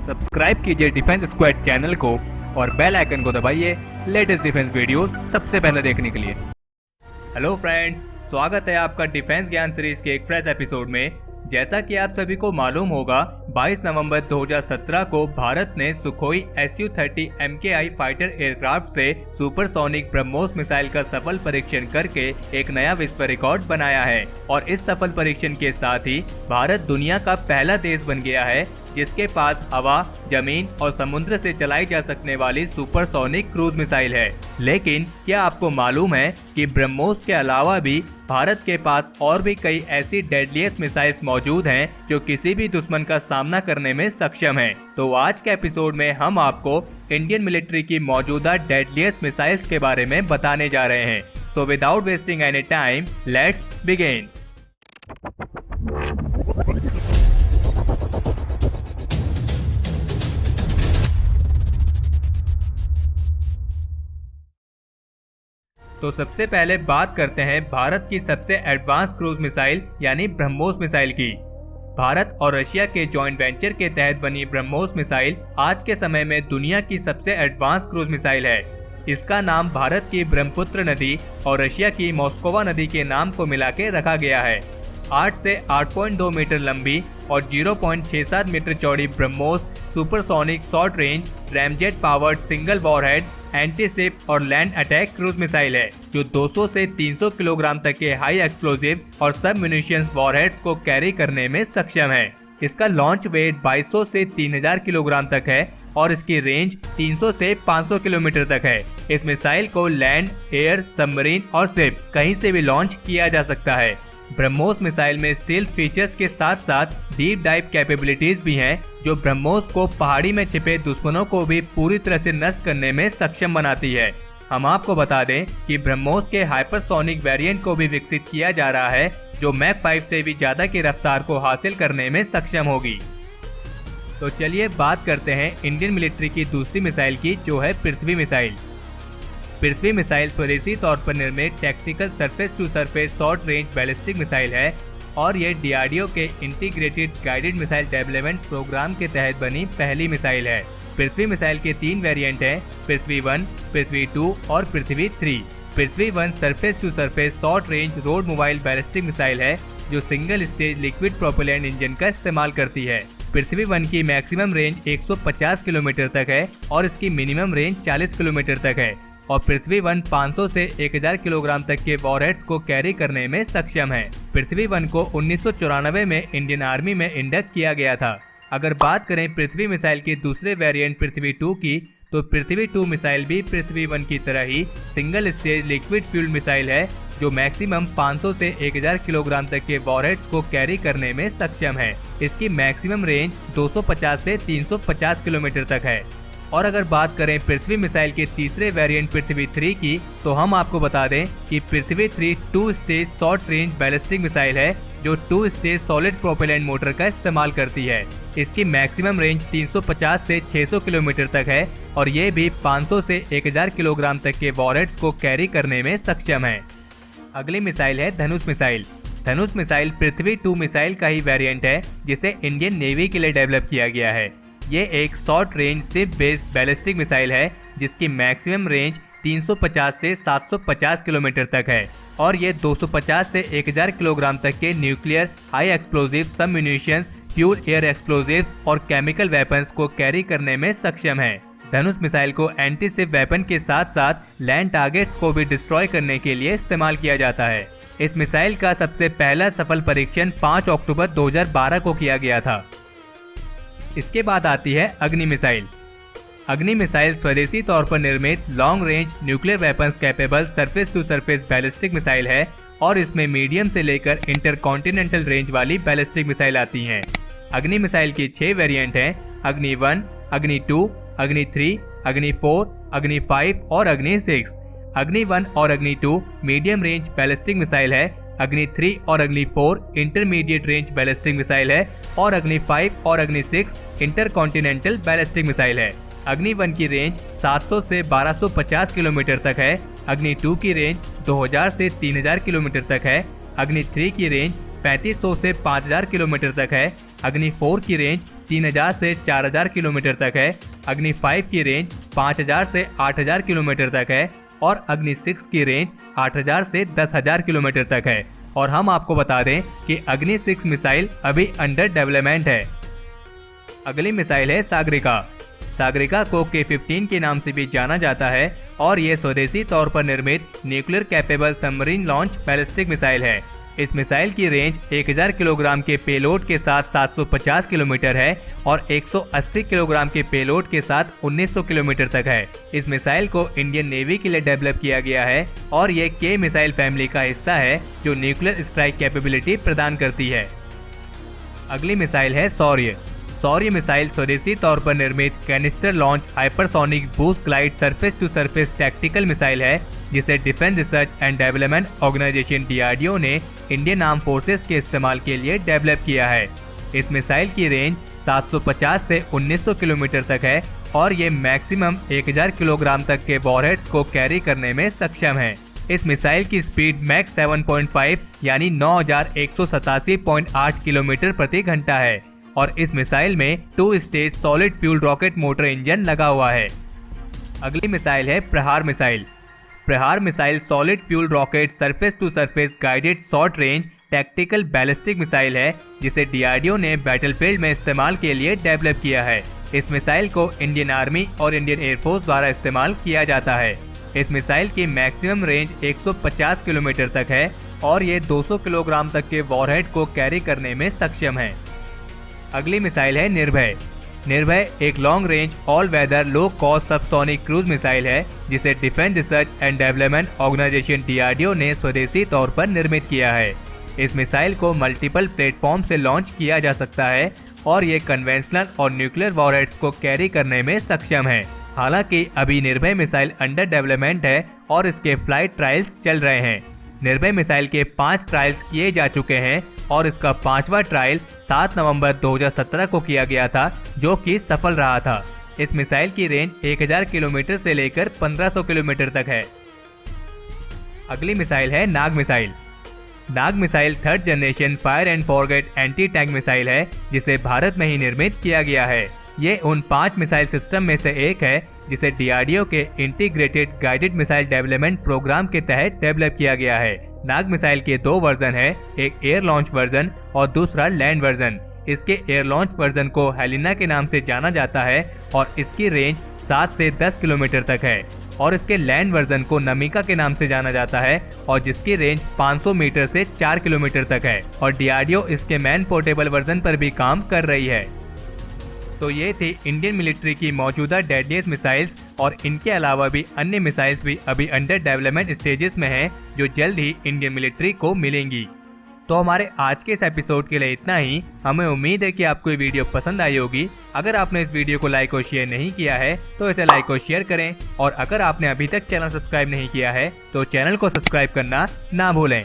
Subscribe कीजिए defence squad channel को और बेल आइकन को दबाइए लेटेस्ट डिफेंस वीडियोस सबसे पहले देखने के लिए। हेलो फ्रेंड्स, स्वागत है आपका डिफेंस ज्ञान सीरीज के एक फ्रेश एपिसोड में। जैसा कि आप सभी को मालूम होगा, 22 नवंबर 2017 को भारत ने Sukhoi Su-30 MKI fighter aircraft से सुपरसोनिक ब्रह्मोस मिसाइल का सफल परीक्षण करके एक नया विश्व रिकॉर्ड बनाया है और इस सफल परीक्षण के साथ ही भारत दुनिया का पहला देश बन गया है जिसके पास हवा, जमीन और समुद्र से चलाई जा सकने वाली सुपरसोनिक क्रूज मिसाइल है। लेकिन क्या आपको मालूम है कि ब्रह्मोस के अलावा भी भारत के पास और भी कई ऐसी डेडलीस्ट मिसाइल्स मौजूद हैं जो किसी भी दुश्मन का सामना करने में सक्षम हैं। तो आज के एपिसोड में हम आपको इंडियन मिलिट्री की मौजूदा डेडलीस्ट मिसाइल्स के बारे में बताने जा रहे हैं। So without wasting any time, let's begin. तो सबसे पहले बात करते हैं भारत की सबसे एडवांस क्रूज मिसाइल यानी ब्रह्मोस मिसाइल की। भारत और रशिया के जॉइंट वेंचर के तहत बनी ब्रह्मोस मिसाइल आज के समय में दुनिया की सबसे एडवांस क्रूज मिसाइल है। इसका नाम भारत की ब्रह्मपुत्र नदी और रशिया की मॉस्कोवा नदी के नाम को मिला के रखा गया है। 8 से 8.2 मीटर लंबी और 0.67 मीटर चौड़ी BrahMos supersonic short range ramjet powered single warhead anti ship और लैंड अटैक क्रूज मिसाइल है जो 200 से 300 किलोग्राम तक के हाई एक्सप्लोजिव और सब म्यूनिशंस वॉरहेड्स को कैरी करने में सक्षम है। इसका लॉन्च वेट 2200 से 3000 किलोग्राम तक है और इसकी रेंज 300 से 500 किलोमीटर तक है। इस मिसाइल को लैंड, एयर, सबमरीन और शिप कहीं से भी लॉन्च किया जा सकता है। ब्रह्मोस मिसाइल में स्टील्थ फीचर्स के साथ साथ डीप डाइव कैपेबिलिटीज भी हैं जो ब्रह्मोस को पहाड़ी में छिपे दुश्मनों को भी पूरी तरह से नष्ट करने में सक्षम बनाती है। हम आपको बता दें कि ब्रह्मोस के हाइपरसोनिक वेरिएंट को भी विकसित किया जा रहा है जो मैक 5 से भी ज्यादा की रफ्तार को हासिल करने में सक्षम होगी। तो चलिए बात करते हैं इंडियन मिलिट्री की दूसरी मिसाइल की जो है पृथ्वी मिसाइल। पृथ्वी मिसाइल स्वदेशी तौर पर निर्मित tactical surface to surface short range ballistic missile है और ये DRDO के integrated guided missile development programme के तहत बनी पहली मिसाइल है। पृथ्वी मिसाइल के 3 वेरिएंट हैं, पृथ्वी 1, पृथ्वी 2 और Prithvi 3। Prithvi 1 surface to surface short range road mobile ballistic missile है जो single stage liquid propellant engine का इस्तेमाल करती है। पृथ्वी 1 की मैक्सिमम रेंज 150 किलोमीटर तक है और इसकी मिनिमम रेंज 40 किलोमीटर तक है और पृथ्वी 1 500 से 1000 किलोग्राम तक के वॉरहेड्स को कैरी करने में सक्षम है। पृथ्वी 1 को 1994 में इंडियन आर्मी में इंडक्ट किया गया था। अगर बात करें पृथ्वी मिसाइल के दूसरे वेरिएंट पृथ्वी 2 की, तो पृथ्वी 2 मिसाइल भी पृथ्वी 1 की तरह ही single stage liquid fuel missile है जो मैक्सिमम 500 से 1000 किलोग्राम तक के वॉरहेड्स को कैरी करने में सक्षम है। इसकी मैक्सिमम रेंज 250 से 350 किलोमीटर तक है। और अगर बात करें पृथ्वी मिसाइल के तीसरे वेरिएंट पृथ्वी 3 की, तो हम आपको बता दें कि पृथ्वी 3 2 stage short range ballistic missile है जो 2 स्टेज सॉलिड प्रोपेलेंट मोटर का इस्तेमाल करती है। इसकी मैक्सिमम रेंज 350 से 600 किलोमीटर तक है और ये भी 500 से 1000 किलोग्राम तक के वॉरहेड्स को कैरी करने में सक्षम है। अगली मिसाइल है धनुष मिसाइल। धनुष मिसाइल पृथ्वी 2 मिसाइल का ही वेरिएंट है जिसे इंडियन नेवी के लिए डेवलप किया गया है। ये एक short range ship based ballistic missile है जिसकी मैक्सिमम रेंज 350 से 750 किलोमीटर तक है और ये 250 से 1000 किलोग्राम तक के न्यूक्लियर, हाई एक्सप्लोजिव, सब म्यूनिशंस, फ्यूल एयर एक्सप्लोजिव्स और केमिकल वेपन्स को कैरी करने में सक्षम है। धनुष मिसाइल को एंटी शिप वेपन के साथ साथ लैंड टारगेट्स को भी डिस्ट्रॉय करने के लिए इस्तेमाल किया जाता है। इस मिसाइल का सबसे पहला सफल परीक्षण 5 अक्टूबर 2012 को किया गया था। इसके बाद आती है अग्नि मिसाइल। अग्नि मिसाइल स्वदेशी तौर पर निर्मित long range nuclear weapons capable surface to surface ballistic missile है और इसमें मीडियम से लेकर इंटरकॉन्टिनेंटल रेंज वाली बैलिस्टिक मिसाइल आती हैं। अग्नि मिसाइल की 6 वेरिएंट हैं, अग्नि 1, अग्नि 2, अग्नि 3, अग्नि 4, अग्नि 5 और अग्नि 6। अग्नि 1 और अग्नि 2 मीडियम रेंज बैलिस्टिक मिसाइल है, अग्नि 3 और अग्नि 4 इंटरमीडिएट रेंज बैलिस्टिक मिसाइल है और अग्नि 5 और अग्नि 6 इंटरकॉन्टिनेंटल बैलिस्टिक मिसाइल है। अग्नि 1 की रेंज 700 से 1250 किलोमीटर तक है, अग्नि 2 की रेंज 2000 से 3000 किलोमीटर तक है, अग्नि 3 की रेंज 3500 से 5000 किलोमीटर तक है अग्नि 4 की रेंज 3000 से 4000 किलोमीटर तक है, अग्नि 5 की रेंज 5000 से 8000 किलोमीटर तक है और अग्नि 6 की रेंज 8000 से 10000 किलोमीटर तक है। और हम आपको बता दें कि अग्नि 6 मिसाइल अभी अंडर डेवलपमेंट है। अगली मिसाइल है सागरिका। सागरिका को K-15 के नाम से भी जाना जाता है और ये स्वदेशी तौर पर निर्मित nuclear capable submarine launch ballistic missile है। इस मिसाइल की रेंज 1000 किलोग्राम के पेलोड के साथ 750 किलोमीटर है और 180 किलोग्राम के पेलोड के साथ 1900 किलोमीटर तक है। इस मिसाइल को इंडियन नेवी के लिए डेवलप किया गया है और ये के मिसाइल फैमिली का हिस्सा है जो न्यूक्लियर स्ट्राइक कैपेबिलिटी प्रदान करती है। अगली मिसाइल है शौर्य। शौर्य मिसाइल स्वदेशी तौर पर निर्मित canister launch hypersonic boost glide surface to surface tactical missile है जिसे defence research and development organisation DRDO ने इंडियन आर्म फोर्सेस के इस्तेमाल के लिए डेवलप किया है। इस मिसाइल की रेंज 750 से 1900 किलोमीटर तक है और ये मैक्सिमम 1000 किलोग्राम तक के वॉरहेड्स को कैरी करने में सक्षम है। इस मिसाइल की स्पीड मैक 7.5 यानी 9187.8 किलोमीटर प्रति घंटा है और इस मिसाइल में 2 stage solid fuel rocket motor engine लगा हुआ है। अगली मिसाइल है Prahaar missile. Prahaar missile solid fuel rocket surface to surface guided short range tactical ballistic missile है जिसे DRDO ने बैटलफील्ड में इस्तेमाल के लिए डेवलप किया है। इस मिसाइल को इंडियन आर्मी और इंडियन एयरफोर्स द्वारा इस्तेमाल किया जाता है। इस मिसाइल की मैक्सिमम रेंज 150 किलोमीटर तक है और ये 200 किलोग्राम तक के वॉरहेड को कैरी करने में सक्षम है। अगली मिसाइल है निर्भय। निर्भय एक long range all weather low cost subsonic cruise missile है जिसे defence research and development organisation DRDO ने स्वदेशी तौर पर निर्मित किया है। इस मिसाइल को मल्टीपल प्लेटफॉर्म से लॉन्च किया जा सकता है और ये कन्वेंशनल और न्यूक्लियर वॉरहेड्स को कैरी करने में सक्षम है। हालांकि अभी निर्भय मिसाइल अंडर डेवलपमेंट है और इसके फ्लाइट ट्रायल्स चल रहे हैं। निर्भय मिसाइल के 5 ट्रायल्स किए जा चुके हैं और इसका 5वां ट्रायल 7 नवंबर 2017 को किया गया था जो कि सफल रहा था। इस मिसाइल की रेंज 1000 किलोमीटर से लेकर 1500 किलोमीटर तक है। अगली मिसाइल है Nag missile. Nag missile 3rd generation fire and forget anti tank missile है जिसे भारत में ही निर्मित किया गया है। ये उन 5 मिसाइल सिस्टम में से एक है जिसे DRDO के integrated guided missile development programme के तहत डेवलप किया गया है। नाग मिसाइल के 2 वर्जन है, एक एयर लॉन्च वर्जन और दूसरा लैंड वर्जन। इसके एयर लॉन्च वर्जन को हेलिना के नाम से जाना जाता है और इसकी रेंज 7 से 10 किलोमीटर तक है और इसके लैंड वर्जन को नमिका के नाम से जाना जाता है और जिसकी रेंज 500 मीटर से 4 किलोमीटर तक है और DRDO इसके मैन पोर्टेबल वर्जन पर भी काम कर रही है। तो ये थी इंडियन मिलिट्री की मौजूदा डेडलीस्ट मिसाइल्स और इनके अलावा भी अन्य मिसाइल्स भी अभी अंडर डेवलपमेंट स्टेजेस में हैं जो जल्द ही इंडियन मिलिट्री को मिलेंगी। तो हमारे आज के इस एपिसोड के लिए इतना ही। हमें उम्मीद है कि आपको ये वीडियो पसंद आई होगी। अगर आपने इस वीडियो को लाइक और शेयर नहीं किया है तो इसे लाइक और शेयर करें और अगर आपने अभी तक चैनल सब्सक्राइब नहीं किया है तो चैनल को सब्सक्राइब करना ना भूलें।